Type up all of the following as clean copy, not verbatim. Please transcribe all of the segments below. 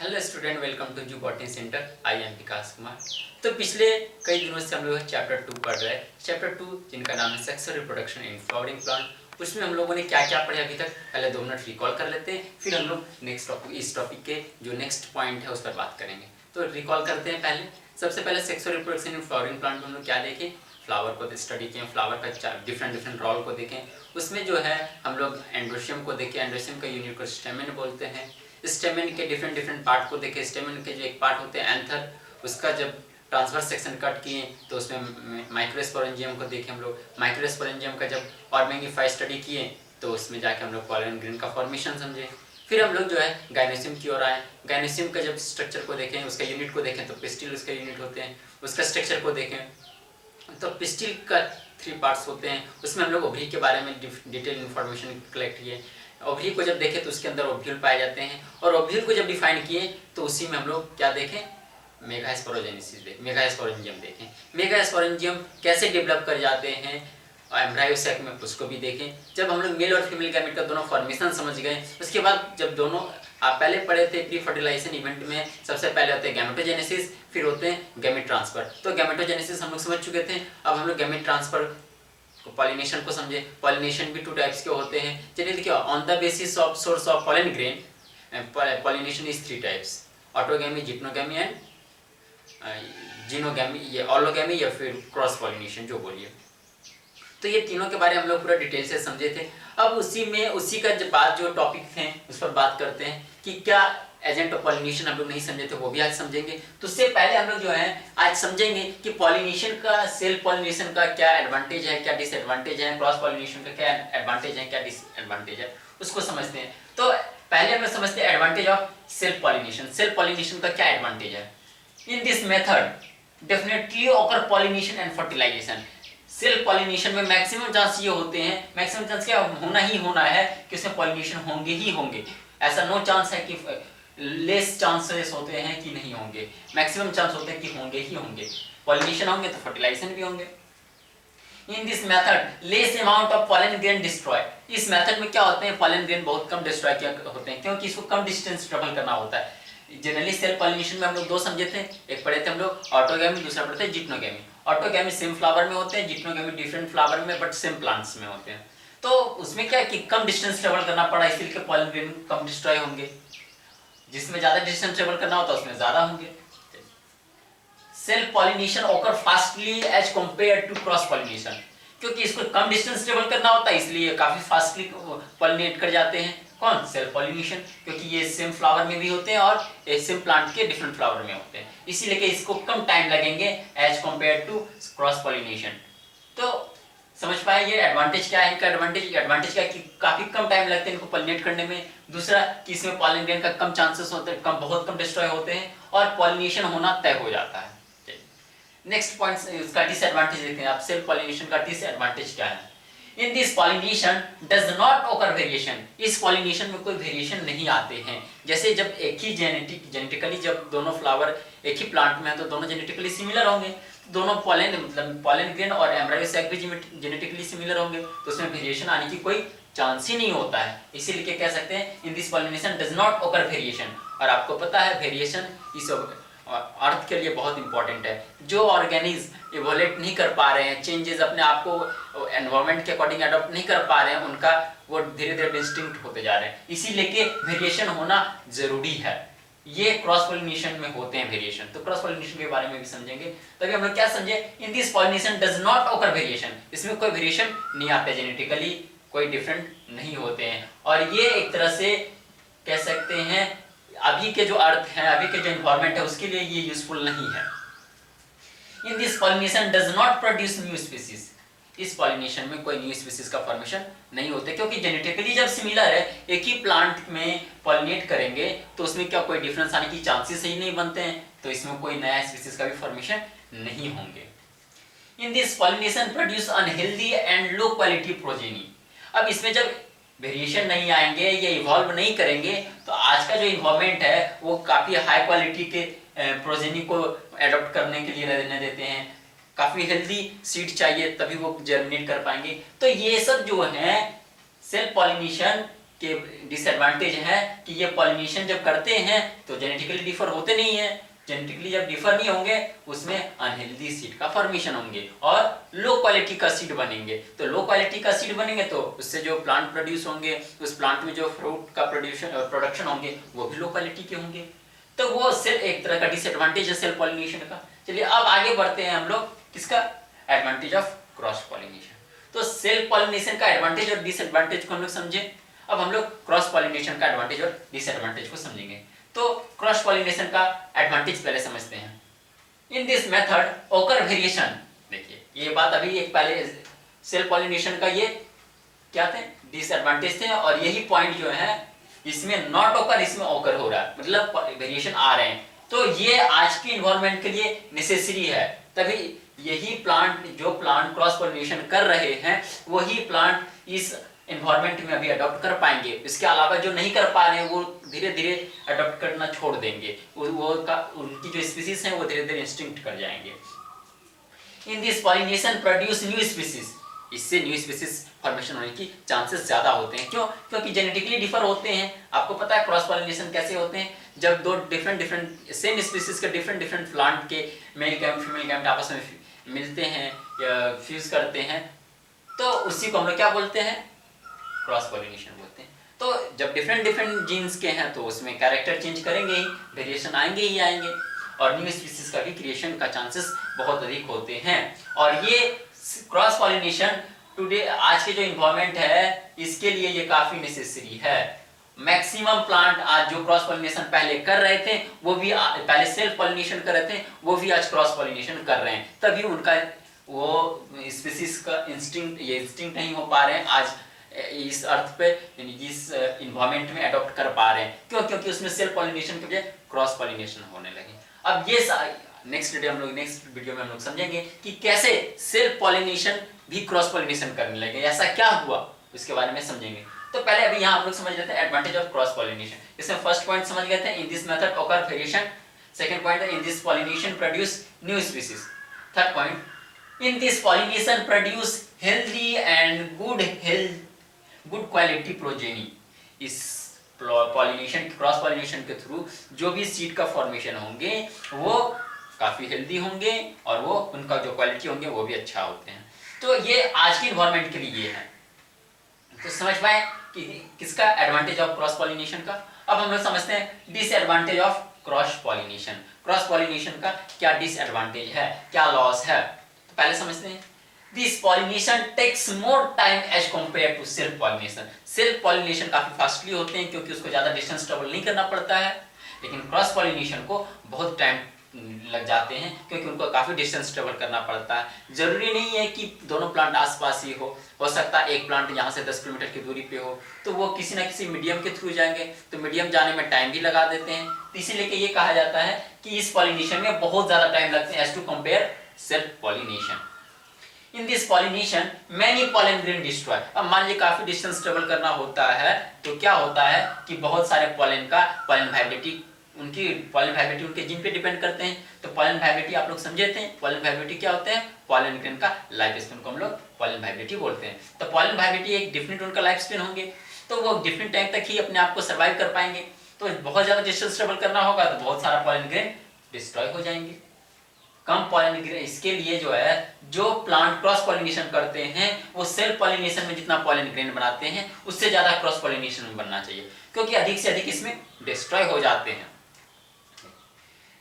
Hello student, welcome to जू botany centre. I am विकास कुमार। तो पिछले कई दिनों से हम लोग चैप्टर 2 पढ़ रहे हैं। चैप्टर 2 जिनका नाम है sexual reproduction in flowering plant, उसमें हम लोगों ने क्या क्या पढ़ा अभी तक, पहले 2 मिनट रिकॉल कर लेते हैं, फिर हम लोग नेक्स्ट टॉपिक, इस टॉपिक के जो नेक्स्ट पॉइंट है उस पर बात करेंगे। तो रिकॉल करते हैं। सबसे पहले sexual reproduction in flowering plant में हम लोग क्या देखें, फ्लावर को स्टडी किए, फ्लावर का डिफरेंट रोल को देखें। उसमें जो है हम लोग एंड्रोशियम को देखें, एंड्रोशियम का यूनिट को स्टेमेन बोलते हैं। स्टेमेन के डिफरेंट पार्ट को देखें। स्टेमेन के जो एक पार्ट होते हैं एंथर, उसका जब ट्रांसवर्स सेक्शन कट किए तो उसमें माइक्रोस्पोरेंजियम को देखें हम लोग। माइक्रोस्पोरेंजियम का जब और मैग्नीफाई स्टडी किए तो उसमें जाके हम लोग पॉलन ग्रेन का फॉर्मेशन समझे। फिर हम लोग जो है गायनेसियम की ओर आए। गायनेसियम का जब स्ट्रक्चर को देखें, उसका यूनिट को देखें, तो पिस्टिल उसका यूनिट होते हैं, उसका स्ट्रक्चर को देखें। तो पिस्टिल का 3 पार्ट्स होते हैं। उसमें हम लोग ओवरी के बारे में डिटेल इन्फॉर्मेशन कलेक्ट किए। ओवरी को जब देखें तो उसके अंदर ओव्यूल पाए जाते हैं, और ओव्यूल को जब डिफाइन किए तो उसी में हम लोग क्या देखें, मेगास्पोरोजेनेसिस देखें, मेगास्पोरेंजियम देखें। मेगास्पोरेंजियम कैसे डेवलप कर जाते हैं एम्ब्रायो सैक में, उसको भी देखें। जब हम लोग मेल और फीमेल गैमेट का दोनों फॉर्मेशन समझ गए, उसके बाद जब दोनों आप पहले पढ़े थे प्री फर्टिलाइजेशन इवेंट में, सबसे पहले होते हैं गैमेटोजेनेसिस, फिर होते हैं गैमेट ट्रांसफर। तो गैमेटोजेनेसिस हम लोग समझ चुके थे। अब हम लोग गैमेट ट्रांसफर पॉलिनेशन को समझे। पॉलिनेशन भी 2 टाइप्स के होते हैं। चलिए देखिए, on the basis of source of pollen grain pollination is 3 types, autogamy, geitonogamy and xenogamy, ये ऑलोगैमी या फिर क्रॉस पॉलिनेशन जो बोलिए। तो ये तीनों के बारे में हम लोग पूरा डिटेल से समझे थे। अब उसी का बाद जो टॉपिक थे उस पर बात करते हैं कि क्या एजेंट ऑफ पॉलिनेशन हम लोग नहीं समझे थे, वो भी आज समझेंगे। तो उससे पहले हम लोग जो है आज समझेंगे कि पॉलिनेशन का, सेल्फ पॉलिनेशन का क्या एडवांटेज है, क्या डिसएडवांटेज है, क्रॉस पॉलिनेशन का क्या एडवांटेज है, क्या डिसएडवांटेज है, उसको समझते हैं। तो पहले हम लोग समझते हैं advantage of self pollination. Self pollination का क्या एडवांटेज है? In this method definitely occur pollination and fertilization. Self pollination में मैक्सिमम चांस ये होते हैं, मैक्सिमम चांस क्या होना ही होना है कि उसमें पॉलिनेशन होंगे ही होंगे। ऐसा नो चांस है कि लेस चांसेस होते हैं कि नहीं होंगे, मैक्सिमम चांस होते हैं कि होंगे ही होंगे। पॉलिनेशन होंगे तो फर्टिलाइजेशन भी होंगे। इन this method less amount of pollen grain destroy. इस मेथड में क्या होते हैं, पॉलन ग्रेन बहुत कम डिस्ट्रॉय होते हैं, क्योंकि इसको कम डिस्टेंस ट्रेवल करना होता है। जनरली सेल्फ पॉलिनेशन में हम लोग 2 समझे थे, एक पढ़े थे हम लोग ऑटोगैमी, दूसरा पढ़े थे जिप्नोगैमी। ऑटोगैमी सेम फ्लावर में होते हैं, जिप्नोगैमी डिफरेंट फ्लावर में बट सेम प्लांट्स में होते हैं। तो उसमें क्या है कि कम डिस्टेंस ट्रेवल करना पड़ा, इसलिए पॉलन ग्रेन कम डिस्ट्रॉय होंगे। जिसमें ज्यादा डिस्टेंस ट्रेवल करना होता है उसमें ज्यादा होंगे। Self pollination occur fastly as compare to cross pollination, क्योंकि इसको कम डिस्टेंस ट्रेवल करना होता है इसलिए काफी फास्टली पॉलिनेट कर जाते हैं। कौन? सेल्फ पॉलिनेशन, क्योंकि ये सेम फ्लावर में भी होते हैं और सेम प्लांट के डिफरेंट फ्लावर में होते हैं, इसीलिए कि इसको कम टाइम लगेंगे as compare to cross pollination. तो समझ पाए ये एडवांटेज क्या है इनका? एडवांटेज क्या है कि काफी कम टाइम लगते हैं इनको पॉलिनेट करने में। दूसरा कि इसमें पॉलन ग्रेन का कम चांसेस होते हैं, बहुत कम डिस्ट्रॉय होते हैं, और पॉलिनेशन होना तय हो जाता है। नेक्स्ट पॉइंट, इसका डिसएडवांटेज देखते हैं आप। सेल्फ पॉलिनेशन का डिसएडवांटेज क्या है? In this pollination does not occur variation. इस पॉलिनेशन में कोई वेरिएशन नहीं आते हैं। जैसे जब एक ही जेनेटिकली जब दोनों फ्लावर एक ही प्लांट में है तो दोनों जेनेटिकली सिमिलर होंगे, दोनों पॉलन ग्रेन और एम्ब्रायो सैक भी जेनेटिकली सिमिलर होंगे, तो उसमें वेरिएशन आने की कोई चांस ही नहीं होता है। इसीलिए कह सकते हैं इन this pollination does not occur variation. और आपको पता है वेरिएशन इस अर्थ के लिए बहुत इंपॉर्टेंट है। जो ऑर्गेनिज्म इवोल्यूट नहीं कर पा रहे हैं, चेंजेस अपने आप को एनवायरनमेंट के अकॉर्डिंग अडॉप्ट नहीं कर पा रहे हैं, उनका वो धीरे धीरे डिस्टिंक्ट होते जा रहे हैं, इसीलिए कि वेरिएशन होना जरूरी है। ये क्रॉस पॉलिनेशन में होते हैं वेरिएशन। तो क्रॉस पॉलिनेशन के बारे में भी समझेंगे। तभी हम लोग क्या समझे, इन this pollination does not occur variation. इसमें कोई वेरिएशन नहीं आते, जेनेटिकली कोई डिफरेंट नहीं होते हैं। और ये एक तरह से कह सकते हैं अभी के जो अर्थ है, अभी के जो एनवायरनमेंट है, उसके लिए ये यूजफुल नहीं है। In this pollination does not produce new species. इस पॉलिनेशन में कोई न्यू स्पीसीज का फॉर्मेशन नहीं होते, क्योंकि जेनेटिकली जब सिमिलर है, एक ही प्लांट में पॉलिनेट करेंगे तो उसमें क्या कोई डिफरेंस आने की चांसेस ही नहीं बनते हैं, तो इसमें कोई नया स्पीसीज का भी फॉर्मेशन नहीं होंगे। इन this pollination produce unhealthy and low quality progeny. अब इसमें जब वेरिएशन नहीं आएंगे, ये इवॉल्व नहीं करेंगे, तो आज का जो इन्वायरमेंट है वो काफी हाई क्वालिटी के प्रोजेनी को एडॉप्ट करने के लिए रहने देते हैं। काफी हेल्दी सीड चाहिए तभी वो जर्मिनेट कर पाएंगे। तो ये सब जो है सेल्फ पॉलिनेशन के डिसएडवांटेज है कि ये पॉलिनेशन जब करते हैं तो जेनेटिकली डिफर होते नहीं है। जेनेटिकली जब डिफर नहीं होंगे उसमें अनहेल्दी सीड का फॉर्मेशन होंगे और लो क्वालिटी का सीड बनेंगे। तो लो क्वालिटी का सीड बनेंगे तो उससे जो प्लांट प्रोड्यूस होंगे, उस प्लांट में जो फ्रूट का प्रोडक्शन होंगे वो भी लो क्वालिटी के होंगे। तो वो सेल्फ एक तरह का डिसएडवांटेज है सेल्फ पॉलिनेशन का। चलिए अब आगे बढ़ते हैं हम लोग किसका, एडवांटेज ऑफ क्रॉस पॉलिनेशन। तो सेल्फ पॉलिनेशन का एडवांटेज और डिसएडवांटेज को हम लोग समझे। अब हम लोग क्रॉस पॉलिनेशन का एडवांटेज और डिसएडवांटेज को समझेंगे। तो क्रॉस पॉलिनेशन का एडवांटेज पहले समझते हैं। इन दिस मेथड ओकर वेरिएशन, देखिए ये बात अभी एक पहले सेल्फ पॉलिनेशन का ये क्या थे, डिसएडवांटेज थे, और यही पॉइंट जो है इसमें नॉट ओकर, इसमें ओकर हो रहा है, मतलब वेरिएशन आ रहे हैं। तो ये आज के इन्वायरमेंट के लिए नेसेसरी है, तभी यही प्लांट जो प्लांट क्रॉस पॉलिनेशन कर रहे हैं वही प्लांट इस एनवायरनमेंट में अभी अडॉप्ट कर पाएंगे। इसके अलावा जो नहीं कर पा रहे हैं वो धीरे धीरे अडॉप्ट करना छोड़ देंगे, उनकी जो स्पीसीज हैं वो धीरे धीरे एक्सटिंक्ट कर जाएंगे। इन this pollination produce new species, इससे न्यू स्पीसीज फॉर्मेशन होने की चांसेस ज्यादा होते हैं। क्यों? क्योंकि जेनेटिकली डिफर होते हैं। आपको पता है क्रॉस पॉलिनेशन कैसे होते हैं, जब दो डिफरेंट सेम स्पीसीज के डिफरेंट प्लांट के मेल गैमेट फीमेल गैमेट आपस में मिलते हैं या फ्यूज करते हैं, तो उसी को हम लोग क्या बोलते हैं, क्रॉस पॉलिनेशन बोलते हैं। तो जब डिफरेंट जीन्स के हैं तो उसमें कैरेक्टर चेंज करेंगे ही, वेरिएशन आएंगे ही आएंगे, और न्यू स्पीसीज का भी क्रिएशन का चांसेस बहुत अधिक होते हैं। और ये क्रॉस पॉलिनेशन टुडे आज के जो इन्वायरमेंट है इसके लिए ये काफी नेसेसरी है। मैक्सिमम प्लांट आज जो क्रॉस पॉलिनेशन पहले कर रहे थे वो भी पहले सेल्फ पॉलिनेशन कर रहे थे, वो भी आज क्रॉस पॉलिनेशन कर रहे हैं, तभी उनका वो स्पीसीज का इंस्टिंक्ट नहीं हो पा रहे हैं आज इस अर्थ पे, इस इन्वायरमेंट में अडॉप्ट कर पा रहे हैं। क्यों? क्योंकि उसमें सेल्फ पॉलिनेशन के बजाय क्रॉस पॉलिनेशन होने लगे। अब ये नेक्स्ट वीडियो में हम लोग समझेंगे कि कैसे सेल्फ पॉलिनेशन भी क्रॉस पॉलिनेशन करने लगे, ऐसा क्या हुआ उसके बारे में समझेंगे। तो पहले अभी यहाँ हम लोग समझ लेते हैं एडवांटेज ऑफ क्रॉस पॉलिनेशन। इसमें फर्स्ट पॉइंट समझ गए थे, in this method occur variation. Second point है in this pollination produce new species. Third point, in this pollination produce healthy and good quality progeny. इस पॉलिनेशन क्रॉस पॉलिनेशन के through जो भी seed का formation होंगे वो काफी हेल्दी होंगे और वो उनका जो क्वालिटी होंगे वो भी अच्छा होते हैं। तो ये आज के इन्वायरमेंट के लिए है। तो समझ पाए कि किसका एडवांटेज ऑफ क्रॉस पॉलिनेशन का। अब हम लोग समझते हैं disadvantage of cross pollination. Cross pollination का क्या डिसएडवांटेज है, क्या लॉस है, तो पहले समझते हैं। This pollination takes more time as compare to self pollination. Self pollination काफी फास्टली होते हैं क्योंकि उसको ज्यादा डिस्टेंस ट्रेवल नहीं करना पड़ता है, लेकिन क्रॉस पॉलिनेशन को बहुत टाइम लग जाते हैं क्योंकि उनको काफी डिस्टेंस ट्रेवल करना पड़ता है। जरूरी नहीं है कि दोनों प्लांट आसपास ही हो सकता है एक प्लांट यहाँ से 10 किलोमीटर की दूरी पे हो, तो वो किसी ना किसी मीडियम के थ्रू जाएंगे, तो मीडियम जाने में टाइम भी लगा देते हैं। तो इसीलिए ये कहा जाता है कि इस पॉलिनेशन में बहुत ज्यादा टाइम लगते हैं as to compare self pollination. In this pollination many pollen grain destroy. अब मान लीजिए काफी डिस्टेंस ट्रेवल करना होता है तो क्या होता है कि बहुत सारे पॉलन वायबिलिटी उनके जीन पे डिपेंड करते हैं। तो पॉलन वायबिलिटी आप लोग समझे थे, पॉलन वायबिलिटी क्या होते हैं, पॉलन ग्रेन का लाइफ स्पेन को हम लोग पॉलन वायबिलिटी बोलते हैं। तो पॉलन वायबिलिटी एक डिफरेंट उनका लाइफ स्पेन होंगे, तो वो डिफरेंट टाइम तक ही अपने आप को सर्वाइव कर पाएंगे। तो बहुत ज्यादा डिस्टेंस ट्रेवल करना होगा तो बहुत सारा पॉलन ग्रेन डिस्ट्रॉय हो जाएंगे। कम पॉलन ग्रेन, इसके लिए जो है जो प्लांट क्रॉस पॉलिनेशन करते हैं वो सेल्फ पॉलिनेशन में जितना पॉलन ग्रेन बनाते हैं उससे ज्यादा क्रॉस पॉलिनेशन में बनना चाहिए क्योंकि अधिक से अधिक इसमें डिस्ट्रॉय हो जाते हैं।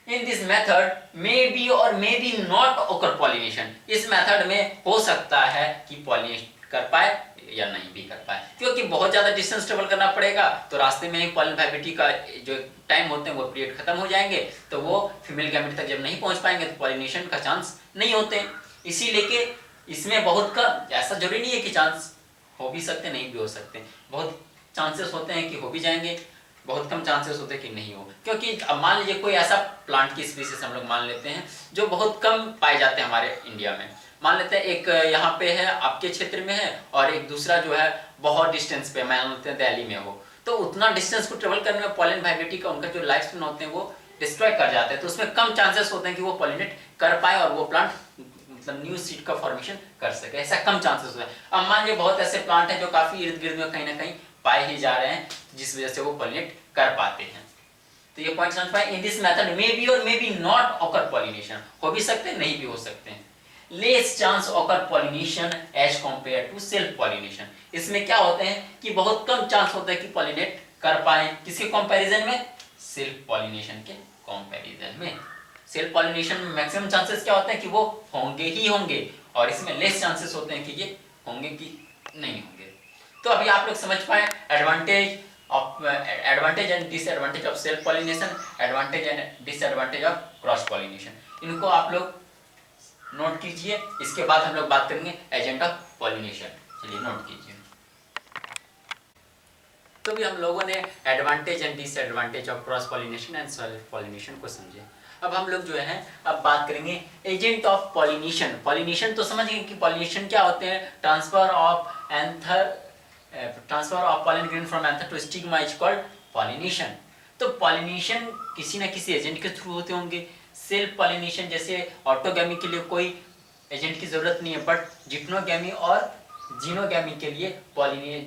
इन दिस मेथड मे बी और मे बी नॉट ओकर पॉलिनेशन। इस मेथड में हो सकता है कि पॉलिनेशन कर पाए या नहीं भी कर पाए, क्योंकि बहुत ज्यादा डिस्टेंस ट्रेवल करना पड़ेगा तो रास्ते में ही पॉलन वायबिलिटी का जो टाइम होते हैं वो पीरियड खत्म हो जाएंगे, तो वो फीमेल गैमेट तक जब नहीं पहुंच पाएंगे तो पॉलिनेशन का चांस नहीं होते। इसीलिए कि इसमें बहुत कम, ऐसा जरूरी नहीं है कि चांस हो भी सकते नहीं भी हो सकते, बहुत चांसेस होते हैं कि हो भी जाएंगे, बहुत कम चांसेस होते हैं कि नहीं हो। क्योंकि अब मान लीजिए कोई ऐसा प्लांट की स्पीसीज हम लोग मान लेते हैं जो बहुत कम पाए जाते हैं हमारे इंडिया में। मान लेते हैं एक यहाँ पे है आपके क्षेत्र में है और एक दूसरा जो है बहुत डिस्टेंस पे मान लेते हैं दिल्ली में हो, तो उतना डिस्टेंस को ट्रेवल करने में पॉलन वायबिलिटी का उनका जो लाइफ स्पेन होते हैं वो डिस्ट्रॉय कर जाते हैं, तो उसमें कम चांसेस होते हैं कि वो पॉलिनेट कर पाए और वो प्लांट मतलब न्यू सीड का फॉर्मेशन कर सके, ऐसा कम चांसेस होता है। अब मान लीजिए बहुत ऐसे प्लांट हैं जो काफी इर्द गिर्द में कहीं ना कहीं पाए ही जा रहे हैं, जिस वजह से वो पॉलिनेट कर पाते हैं। तो ये पॉइंट समझ पाए। In this method may be और may be not occur pollination, हो भी सकते हैं नहीं भी हो सकते हैं। Less chance occur pollination as compare to self pollination, इसमें क्या होते हैं कि बहुत कम चांस होता है कि पॉलिनेट कर पाए, किसके कंपैरिजन में, सेल्फ पॉलिनेशन के कंपैरिजन में। सेल्फ पॉलिनेशन में मैक्सिमम चांसेस क्या होते हैं कि वो होंगे ही होंगे, और इसमें लेस चांसेस होते हैं कि ये होंगे कि नहीं होंगे। तो अभी आप लोग समझ पाए advantage and disadvantage of self pollination, advantage and disadvantage of cross pollination. इनको आप लोग नोट कीजिए। इसके बाद हम लोग बात करेंगे एजेंट ऑफ पॉलिनेशन। चलिए नोट कीजिए। तो भी हम लोगों ने advantage and disadvantage of cross pollination and self pollination को समझे। अब हम लोग जो है अब बात करेंगे एजेंट ऑफ पॉलिनेशन। पॉलिनेशन तो समझ गए कि पॉलिनेशन क्या होते हैं, transfer of pollen grain from anther to stigma is called pollination. तो पॉलिनेशन किसी ना किसी एजेंट के थ्रू होते होंगे। सेल्फ पॉलिनेशन जैसे ऑटोगैमी के लिए कोई एजेंट की जरूरत नहीं है, बट जिप्नोगैमी और जीनोगैमी के लिए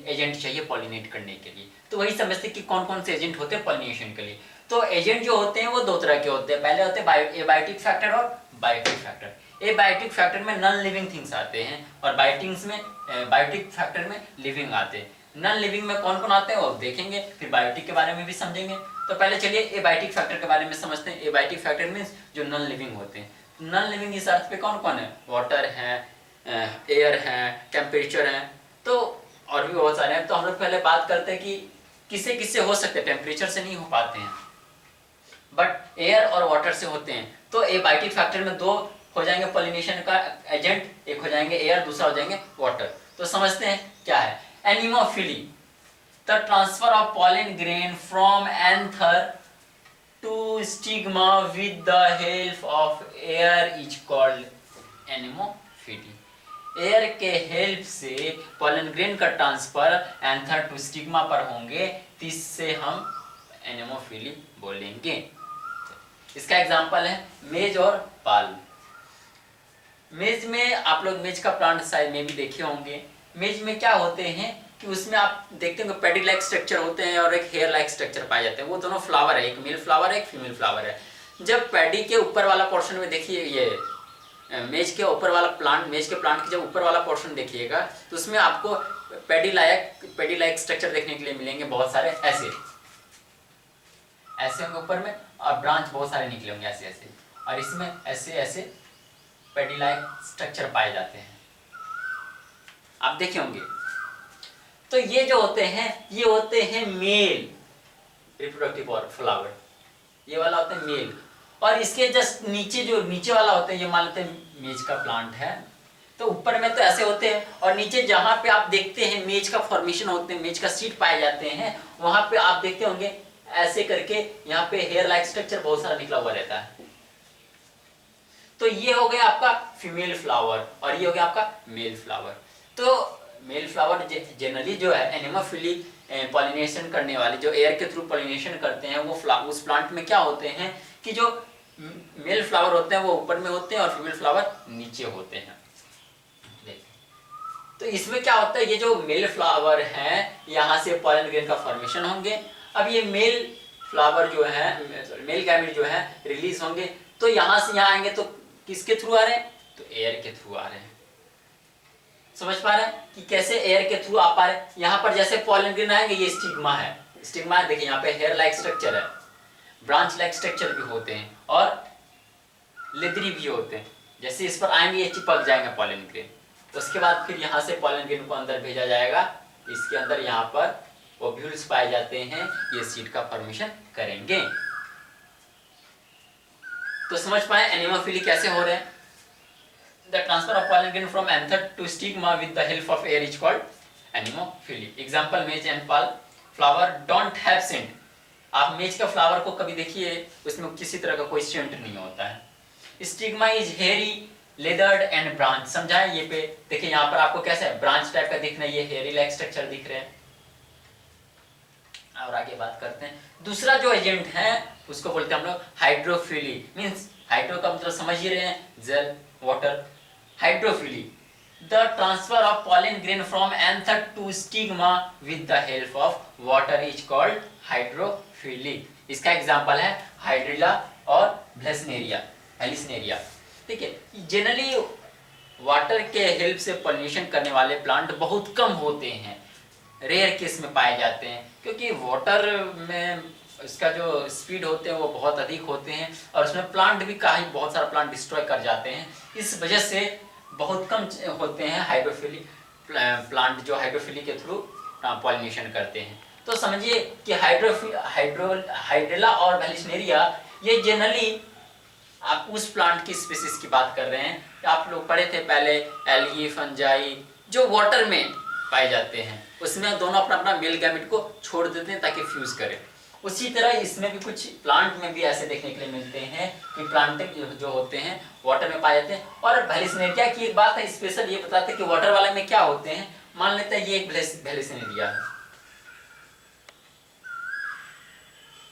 एजेंट चाहिए पॉलिनेट करने के लिए। तो वही समझते कि कौन कौन से एजेंट होते हैं पॉलिनेशन के लिए। तो एजेंट जो होते हैं वो दो तरह के होते हैं। पहले होते हैं एबायोटिक फैक्टर और बायोटिक फैक्टर। एबायोटिक फैक्टर में नॉन लिविंग थिंग्स आते हैं और बायोटिक फैक्टर में लिविंग आते हैं। नॉन लिविंग में कौन कौन आते हैं वो देखेंगे, फिर बायोटिक के बारे में भी समझेंगे। तो पहले चलिए एबायोटिक फैक्टर के बारे में समझते हैं। एबायोटिक फैक्टर मीन्स जो नॉन लिविंग होते हैं। नॉन लिविंग इस अर्थ पे कौन कौन है, वाटर है, एयर है, टेम्परेचर है, तो और भी बहुत सारे हैं। तो हम लोग पहले बात करते हैं कि किससे किससे हो सकते हैं। टेम्परेचर से नहीं हो पाते हैं, बट एयर और वाटर से होते हैं। तो एबायोटिक फैक्टर में दो हो जाएंगे पॉलिनेशन का एजेंट, एक हो जाएंगे एयर, दूसरा हो जाएंगे वाटर। तो समझते हैं क्या है anemophily. The transfer of pollen grain from anther to stigma with the help of air is called anemophily. Air के हेल्प से पॉलन ग्रेन का ट्रांसफर एंथर टू स्टिग्मा पर होंगे, जिससे हम एनिमोफिली बोलेंगे। इसका एग्जांपल है मेज और पाल। मेज में आप लोग मेज का प्लांट शायद में भी देखे होंगे। मेज में क्या होते हैं कि उसमें आप देखते होंगे पेडी लाइक स्ट्रक्चर होते हैं और एक हेयर लाइक स्ट्रक्चर पाए जाते हैं। वो दोनों फ्लावर है, एक मेल फ्लावर है, एक फीमेल फ्लावर है। जब पेडी के ऊपर वाला पोर्शन में देखिए, ये मेज के ऊपर वाला प्लांट, मेज के प्लांट के जब ऊपर वाला पोर्शन देखिएगा तो उसमें आपको पेडी लाइक स्ट्रक्चर देखने के लिए मिलेंगे बहुत सारे। ऐसे होंगे ऊपर में और ब्रांच बहुत सारे निकले होंगे ऐसे ऐसे, और इसमें ऐसे ऐसे पेडी लाइक स्ट्रक्चर पाए जाते हैं, आप देखे होंगे। तो ये जो होते हैं ये होते हैं मेल रिप्रोडक्टिव फ्लावर, ये वाला होता है मेल। और इसके जस्ट नीचे जो नीचे वाला होता है, ये मान लेते हैं मेज का प्लांट है, तो ऊपर में तो ऐसे होते हैं, और नीचे जहां पे आप देखते हैं मेज का फॉर्मेशन होते हैं, मेज का सीड पाए जाते हैं, वहां पे आप देखते होंगे ऐसे करके यहाँ पे हेयर लाइक स्ट्रक्चर बहुत सारा निकला हुआ रहता है। तो ये हो गया आपका फीमेल फ्लावर और ये हो गया आपका मेल फ्लावर। तो मेल फ्लावर जनरली जो है एनिमोफिली पॉलिनेशन करने वाले, जो एयर के थ्रू पॉलिनेशन करते हैं, वो उस प्लांट में क्या होते हैं कि जो मेल फ्लावर होते हैं वो ऊपर में होते हैं और फीमेल फ्लावर नीचे होते हैं। तो इसमें क्या होता है, ये जो मेल फ्लावर है यहाँ से पॉलन ग्रेन का फॉर्मेशन होंगे। अब ये मेल फ्लावर जो है, मेल गैमेट जो है रिलीज होंगे, तो यहाँ से यहाँ आएंगे, तो किसके थ्रू आ रहे हैं, तो एयर के थ्रू आ रहे हैं। समझ पा रहे हैं कि कैसे एयर के थ्रू आ पा रहे हैं। यहाँ पर जैसे पॉलन ग्रेन आएंगे, ये स्टिग्मा है, स्टिग्मा है, देखिए यहाँ पे हेयर लाइक स्ट्रक्चर है, ब्रांच लाइक स्ट्रक्चर भी होते हैं और लेदरी भी होते हैं। जैसे इस पर आएंगे ये चिपक जाएंगे पॉलन ग्रेन, उसके बाद फिर यहाँ से पॉलन ग्रेन को अंदर भेजा जाएगा, इसके अंदर यहाँ पर ओव्यूल्स पाए जाते हैं, ये सीड का फॉर्मेशन करेंगे। तो समझ पाए एनिमोफिली कैसे हो रहे हैं। The transfer of pollen grain from anther to stigma with the help of air is called anemophily. Example maize and palm flower don't have scent. आप मेज का फ्लावर को कभी देखिए, उसमें किसी तरह का कोई सेंट नहीं होता है। Stigma is hairy feathered and branch. समझाएं ये पे देखिए, यहाँ पर आपको कैसा है, ब्रांच टाइप का दिख रहा है, ये हेयरी लाइक स्ट्रक्चर दिख रहे हैं। और आगे बात करते हैं, दूसरा जो एजेंट है उसको बोलते हैं हम लोग हाइड्रोफिली। मींस हाइड्रो का मतलब समझ ही रहे हैं, जल, water. Hydrophily the transfer of pollen grain from anther to stigma with the help of water is called hydrophily. इसका एग्जांपल है हाइड्रिला और हेलिसनेरिया। ठीक है, जनरली वाटर के हेल्प से पॉलिनेशन करने वाले प्लांट बहुत कम होते हैं, रेयर केस में पाए जाते हैं, क्योंकि वाटर में इसका जो स्पीड होते हैं वो बहुत अधिक होते हैं और उसमें प्लांट भी बहुत सारा प्लांट डिस्ट्रॉय कर जाते हैं। इस वजह से बहुत कम होते हैं हाइड्रोफिली प्लांट जो हाइड्रोफिली के थ्रू पॉलिनेशन करते हैं। तो समझिए कि हाइड्रिला और हेलिसनेरिया ये जनरली आप उस प्लांट की स्पीसीज की बात कर रहे हैं, आप लोग पढ़े थे पहले एल्गी फंजाई जो वाटर में पाए जाते हैं, उसमें दोनों अपना अपना मेल गैमेट को छोड़ देते हैं ताकि फ्यूज करें। उसी तरह इसमें भी कुछ प्लांट में भी ऐसे देखने के लिए मिलते हैं कि प्लांट जो होते हैं वाटर में पाए जाते हैं। और हेलिसनेरिया की एक बात है स्पेशल, ये बताते हैं कि वाटर वाले में क्या होते हैं। मान लेते हैं ये एक हेलिसनेरिया है,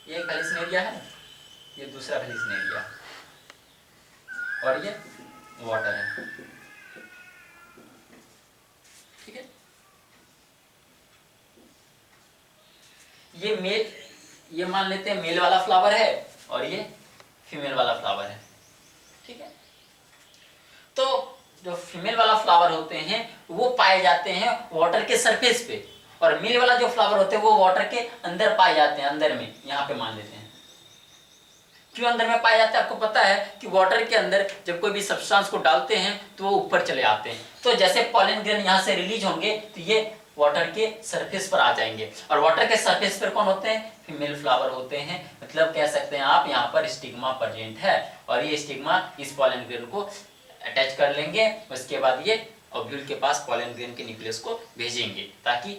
ये एक हेलिसनेरिया है, ये दूसरा हेलिसनेरिया है और ये वाटर है। ठीक है, ये मान लेते हैं मेल वाला फ्लावर है और ये फीमेल वाला फ्लावर है। ठीक है, तो जो फीमेल वाला फ्लावर होते हैं वो पाए जाते हैं वाटर के सरफेस पे, और मेल वाला जो फ्लावर होते हैं वो वाटर के अंदर पाए जाते हैं, अंदर में यहाँ पे मान लेते हैं। क्यों अंदर में पाए जाते हैं? आपको पता है कि वाटर के अंदर जब कोई भी सब्सटेंस को डालते हैं तो वो ऊपर चले आते हैं, तो जैसे पॉलन ग्रेन यहाँ से रिलीज होंगे तो ये वाटर के सरफेस पर आ जाएंगे, और वाटर के सरफेस पर कौन होते हैं? फीमेल फ्लावर होते हैं। मतलब कह सकते हैं आप यहाँ पर स्टिग्मा प्रेजेंट है और ये स्टिग्मा इस पॉलन ग्रेन को अटैच कर लेंगे, उसके बाद ये ओव्यूल के पास पॉलन ग्रेन के न्यूक्लियस को भेजेंगे ताकि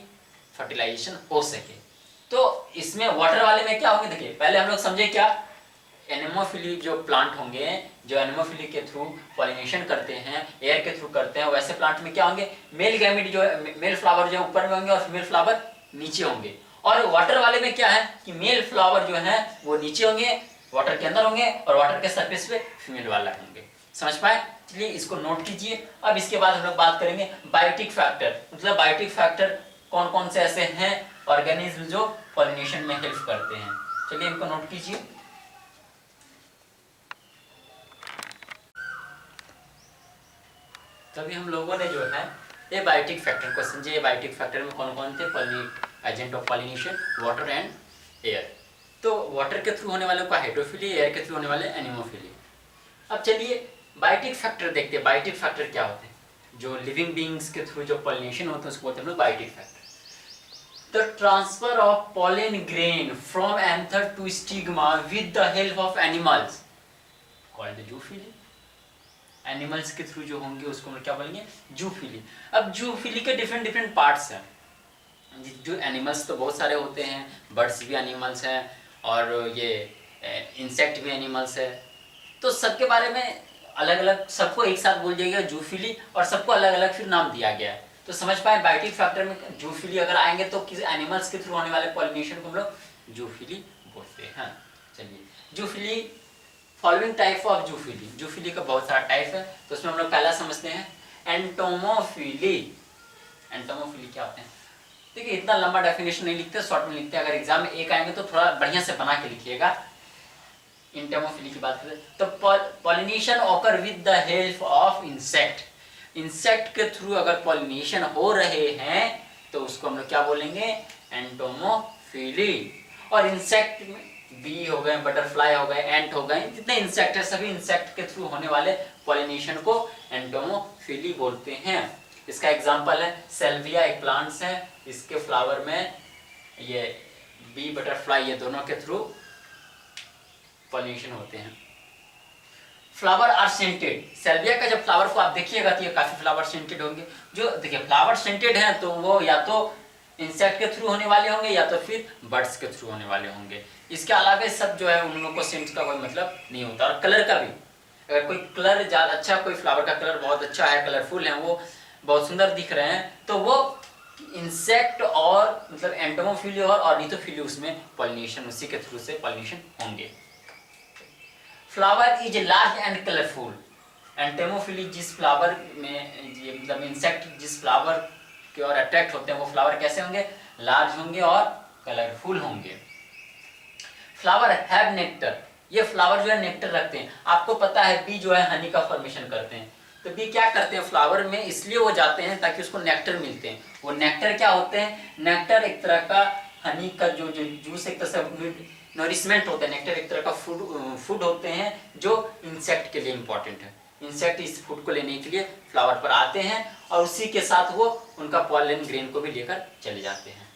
फर्टिलाइजेशन हो सके। तो इसमें वाटर वाले में क्या होंगे, देखिए पहले हम लोग समझे क्या, एनेमोफिली जो प्लांट होंगे जो एनेमोफिली के थ्रू पॉलिनेशन करते हैं, एयर के थ्रू करते हैं, वैसे प्लांट में क्या होंगे, मेल गैमेट जो मेल फ्लावर जो ऊपर में होंगे और फीमेल फ्लावर नीचे होंगे। और वाटर वाले में क्या है कि मेल फ्लावर जो है वो नीचे होंगे, वाटर के अंदर होंगे, और वाटर के सरफेस पे फीमेल वाला होंगे। समझ पाए? चलिए इसको नोट कीजिए। अब इसके बाद हम लोग बात करेंगे बायोटिक फैक्टर। मतलब बायोटिक फैक्टर कौन कौन से ऐसे हैं ऑर्गेनिज्म जो पॉलिनेशन में हेल्प करते हैं। चलिए इनको नोट कीजिए। तभी हम लोगों ने जो है ये बायोटिक फैक्टर को समझे। बायोटिक फैक्टर में कौन कौन थे? Agent of pollination, water and air. तो वाटर के थ्रू होने वाले को हाइड्रोफिली, एयर के थ्रू होने वाले एनिमोफिली। अब चलिए बायोटिक फैक्टर देखते हैं। बायोटिक फैक्टर क्या होते हैं? जो लिविंग बींग्स के थ्रू जो पॉलिनेशन होता है उसको बोलते हैं biotic factor. The transfer of pollen grain from anther to stigma with the help of animals called zoophily. Animals के थ्रू जो होंगे उसको हम क्या बोलेंगे? जूफिली। अब जूफिली के डिफरेंट डिफरेंट पार्ट्स हैं। जो एनिमल्स तो बहुत सारे होते हैं, बर्ड्स भी एनिमल्स हैं और ये इंसेक्ट भी एनिमल्स है। तो सबके बारे में अलग अलग, सबको एक साथ बोल जाइएगा जूफिली, और सबको अलग अलग फिर नाम दिया गया है। तो समझ पाए बायोटिक फैक्टर में जूफिली अगर आएंगे तो किसी एनिमल्स के थ्रू होने वाले पॉलिनेशन को हम लोग जूफिली बोलते हैं। चलिए zoophily, following type of zoophily. Zoophily का बहुत सारा टाइप है, तो उसमें हम लोग पहला समझते हैं एंटोमोफिली। एंटोमोफिली क्या होते हैं? देखिए इतना लंबा डेफिनेशन नहीं लिखते, शॉर्ट में लिखते हैं। अगर एग्जाम में एक आएंगे तो थोड़ा बढ़िया से बना के लिखिएगा। एंटोमोफिली की बात करें तो pollination occur with the help of insect. Insect के थ्रू अगर पॉलिनेशन हो रहे हैं तो उसको हम लोग क्या बोलेंगे? एंटोमोफिली। और इंसेक्ट में बी हो गए, बटरफ्लाई हो गए, एंट हो गए, जितने इंसेक्ट है सभी इंसेक्ट के थ्रू होने वाले पॉलिनेशन को एंटोमोफिली बोलते हैं। इसका एग्जांपल है सेल्विया, एक प्लांट्स है, इसके फ्लावर में ये बी, बटरफ्लाई, ये दोनों के थ्रू पॉलिनेशन होते हैं। Flower are scented. सेल्विया का जब फ्लावर को आप देखिएगा तो ये काफी फ्लावर सेंटेड होंगे। जो देखिए फ्लावर सेंटेड है तो वो या तो इंसेक्ट के थ्रू होने वाले होंगे या तो फिर बर्ड्स के थ्रू होने वाले होंगे। इसके अलावा सब जो है उन लोगों को सेंट का कोई मतलब नहीं होता। और कलर का भी, अगर कोई कलर ज्यादा अच्छा, कोई फ्लावर का कलर बहुत अच्छा है, कलरफुल है, वो बहुत सुंदर दिख रहे हैं, तो वो इंसेक्ट और मतलब एंटोमोफिली और ऑर्निथोफिली उसमें पॉलिनेशन, उसी के थ्रू से पॉलिनेशन होंगे। Flower is large and colourful. Entomophily जिस फ्लावर में ये मतलब इंसेक्ट जिस फ्लावर की ओर अट्रैक्ट होते हैं वो फ्लावर कैसे होंगे, लार्ज होंगे और कलरफुल होंगे। फ्लावर हैव नेक्टर, ये फ्लावर जो है नेक्टर रखते हैं। आपको पता है बी जो है हनी का फॉर्मेशन करते हैं, तो बी क्या करते हैं फ्लावर में, इसलिए वो जाते हैं ताकि उसको नेक्टर मिलते हैं। वो नेक्टर क्या होते हैं, नेक्टर एक तरह का हनी का जो जो जूस एक तरह से नरिशमेंट होता है, नेक्टर एक तरह का फूड होते हैं जो इंसेक्ट के लिए इंपॉर्टेंट है। इंसेक्ट इस फूड को लेने के लिए फ्लावर पर आते हैं और उसी के साथ वो उनका पॉलन ग्रेन को भी लेकर चले जाते हैं।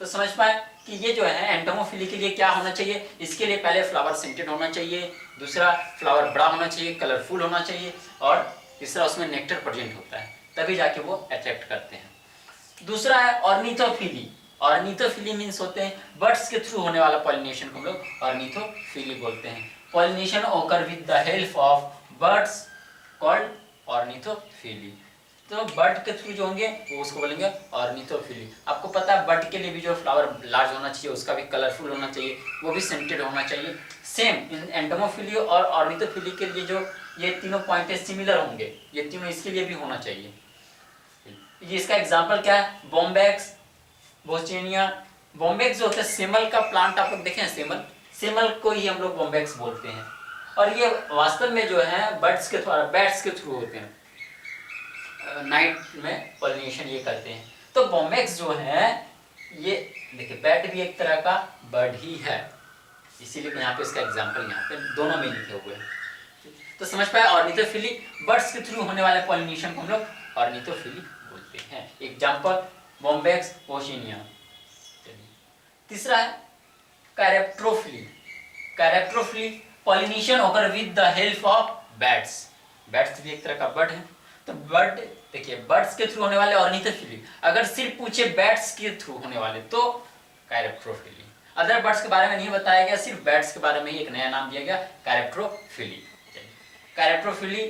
तो समझ पाए कि ये जो है एंटोमोफिली के लिए क्या होना चाहिए, इसके लिए पहले फ्लावर सेंटेड होना चाहिए, दूसरा फ्लावर बड़ा होना चाहिए, कलरफुल होना चाहिए, और तीसरा उसमें नेक्टर प्रेजेंट होता है, तभी जाके वो अट्रैक्ट करते हैं। दूसरा है ऑर्निथोफिली। ऑर्निथोफिली मीन्स होते हैं बर्ड्स के थ्रू होने वाला पॉलिनेशन को हम लोग ऑर्निथोफिली बोलते हैं। पॉलिनेशन ओकर with the help of birds called ornithophily. तो बर्ड के थ्रू जो होंगे वो उसको बोलेंगे ऑर्निथोफिली। आपको पता है बर्ड के लिए भी जो फ्लावर लार्ज होना चाहिए, उसका भी कलरफुल होना चाहिए, वो भी सेंटेड होना चाहिए। सेम इन एंटोमोफिली और ऑर्निथोफिली के लिए जो ये तीनों पॉइंट सिमिलर होंगे, ये तीनों इसके लिए भी होना चाहिए। ये इसका एग्जाम्पल क्या है, बॉम्बैक्स, बोस्टेनिया। बॉम्बैक्स जो होता है सेमल का प्लांट, आप लोग देखे हैं सेमल, सेमल को ही हम लोग बॉम्बैक्स बोलते हैं। और ये वास्तव में जो है बर्ड्स के थ्रू, बैट्स के थ्रू होते हैं, नाइट में पॉलिनेशन ये करते हैं। तो बॉम्बैक्स जो है ये देखिए बैट भी एक तरह का बर्ड ही है, इसीलिए यहाँ पे इसका एग्जाम्पल यहाँ पे दोनों में लिखे हुए हैं। तो समझ पाए ऑर्निथोफिली, बर्ड्स के थ्रू होने वाले पॉलिनेशन को हम लोग ऑर्निथोफिली बोलते हैं। Example Bombax, Oceania. तीसरा है कैरेप्ट्रोफिली। कैरेप्ट्रोफिली पॉलिनेशन होकर with the help of bats. Bats भी एक तरह का बर्ड है, तो बर्ड देखिए बर्ड्स के थ्रू होने वाले ऑर्निथोफिली, अगर सिर्फ पूछे बैट्स के थ्रू होने वाले तो कैरेप्ट्रोफिली। अदर बर्ड्स के बारे में नहीं बताया गया, सिर्फ बैट्स के बारे में ही एक नया नाम दिया गया कैरेप्ट्रोफिली। कैरेप्ट्रोफिली,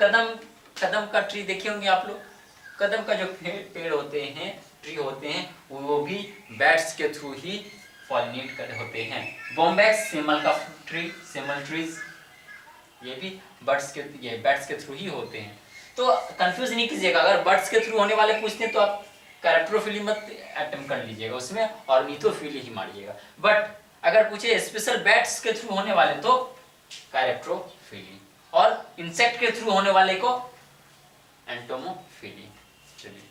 कदम, कदम का ट्री देखे होंगे आप लोग, कदम का जो पेड़ होते हैं, ट्री होते हैं, वो भी बैट्स के थ्रू ही पॉलिनेट कर होते हैं। बॉम्बैक्स सेमल का ट्री, सेमल ट्रीज, ये भी बर्ड्स के, ये बैट्स के थ्रू ही होते हैं। तो कंफ्यूज नहीं कीजिएगा, अगर बर्ड्स के थ्रू होने वाले पूछते हैं तो आप कैरेप्ट्रोफिली मत अटेम्प्ट कर लीजिएगा, उसमें ऑर्निथोफिली ही मारिएगा। बट अगर पूछे स्पेशल बैट्स के थ्रू होने वाले तो कैरेप्ट्रोफिली, और इंसेक्ट के थ्रू होने वाले को एंटोमोफिली। चलिए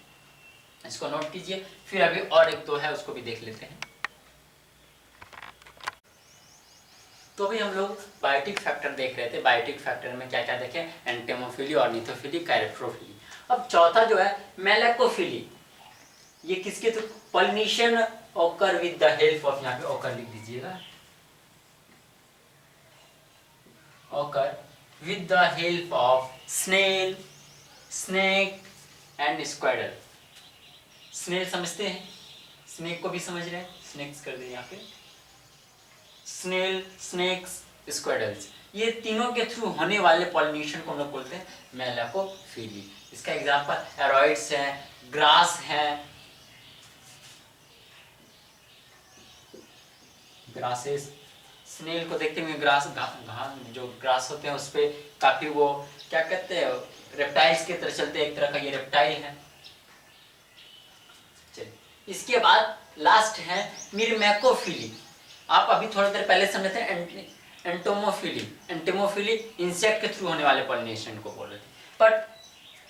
इसको नोट कीजिए, फिर अभी और एक दो है उसको भी देख लेते हैं। तो भी हम लोग बायोटिक फैक्टर देख रहे थे, बायोटिक फैक्टर में क्या क्या देखे, एंटेमोफिली, ऑर्निथोफिली, कैरेप्ट्रोफिली। अब चौथा जो है मेलेकोफिली, ये किसके थ्रू, pollination occur with the help of, यहाँ पे ऑकर लिख दीजिएगा, occur with the help of snail, snake and squid. Snail समझते हैं, स्नेक को भी समझ रहे हैं, स्नेक्स कर दें यहाँ पे, स्नेल, स्नेक्स, स्क्वाइडल्स, ये तीनों के थ्रू होने वाले पॉलिनेशन को हम लोग बोलते हैं मेलेकोफिली। इसका एग्जांपल एरोइड्स हैं, ग्रास हैं, ग्रासेस। स्नेल को देखते हैं, ग्रास, जो ग्रास होते हैं उस पर काफी वो क्या कहते हैं, रेप्टाइल्स की तरह चलते हैं, एक तरह का ये रेप्टाइल है। चलिए इसके बाद लास्ट है मिरमेकोफिली। आप अभी थोड़ी देर पहले समझे थे एंटोमोफिली, एंटेमोफिली इंसेक्ट के थ्रू होने वाले पॉलिनेशन को बोल रहे थे, बट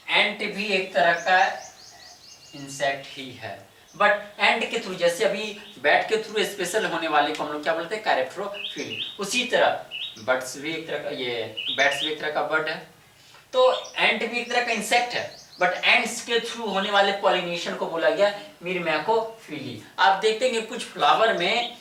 एंट भी एक तरह का इंसेक्ट ही है, बट एंट के थ्रू, जैसे अभी बैट के थ्रू स्पेशल होने वाले को हम लोग क्या बोलते हैं, कैरेप्ट्रोफिली, उसी तरह बर्ड्स भी एक तरह का, ये बैट्स भी एक तरह का बर्ड है, तो एंट भी एक तरह का इंसेक्ट है, बट एंट्स के थ्रू होने वाले पॉलिनेशन को बोला गया मिरमेकोफिली। आप देखते हैं कुछ फ्लावर में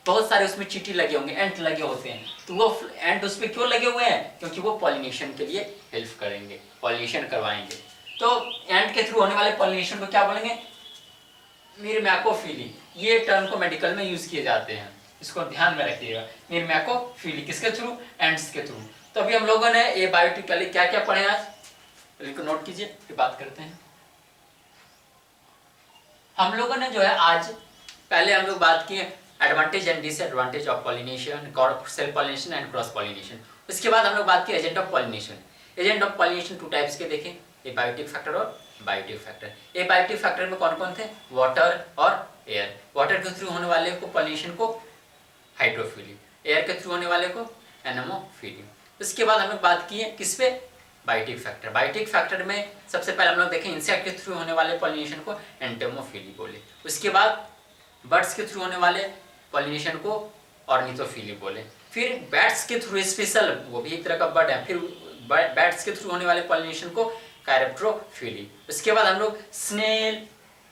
बहुत सारे उसमें चींटी लगे होंगे, एंट लगे होते हैं, तो वो एंट उस पर क्यों लगे हुए हैं, क्योंकि वो पॉलिनेशन के लिए हेल्प करेंगे, पॉलिनेशन करवाएंगे। तो एंट के थ्रू होने वाले पॉलिनेशन को क्या बोलेंगे, मिरमेकोफिली। ये टर्म को मेडिकल में यूज किए जाते हैं, इसको ध्यान में रखिएगा, मिरमेकोफिली किसके थ्रू, एंट्स के थ्रू। तो अभी हम लोगों ने ये बायोटिक पहले क्या क्या पढ़े आज, इनको नोट कीजिए, फिर बात करते हैं। हम लोगों ने जो है आज पहले हम लोग बात की advantage and disadvantage of pollination, self pollination and cross pollination. उसके बाद हम लोग बात की agent of pollination. Agent of pollination two types के देखें, एबायोटिक फैक्टर और बायोटिक फैक्टर। एबायोटिक फैक्टर में कौन कौन थे? वाटर और एयर। वाटर के थ्रू होने वाले को पॉलिनेशन को हाइड्रोफिली, एयर के थ्रू होने वाले को एनेमोफिली। उसके बाद हम लोग बात की है किस पे? Biotic factor. बायोटिक फैक्टर में सबसे पहले हम लोग देखें इंसेक्ट के थ्रू होने वाले पॉलिनेशन को एंटेमोफिली बोले। उसके बाद बर्ड्स के थ्रू होने वाले पॉलिनेशन को ऑर्निथोफिली बोले। फिर बैट्स के थ्रू स्पेशल, वो भी एक तरह का बर्ड है, फिर बैट्स के थ्रू होने वाले पॉलिनेशन को कैरेप्टोफिली। उसके बाद हम लोग स्नेल,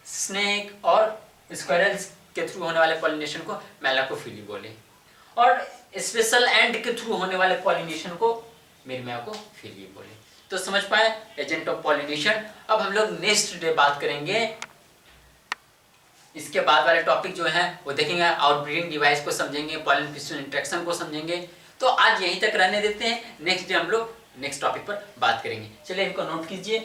स्नेक और स्क्वायरल्स के थ्रू होने वाले पॉलिनेशन को मेलाकोफिली बोले। और स्पेशल एंड के थ्रू होने वाले पॉलिनेशन को मिरमेकोफिली बोले। तो समझ पाए एजेंट ऑफ पॉलिनेशन। अब हम लोग नेक्स्ट डे बात करेंगे, इसके बाद वाले टॉपिक जो है वो देखेंगे, आउटब्रीडिंग डिवाइस को समझेंगे, पॉलन पिस्टल इंटरेक्शन को समझेंगे। तो आज यहीं तक रहने देते हैं, नेक्स्ट डे हम लोग नेक्स्ट टॉपिक पर बात करेंगे। चलिए इनको नोट कीजिए।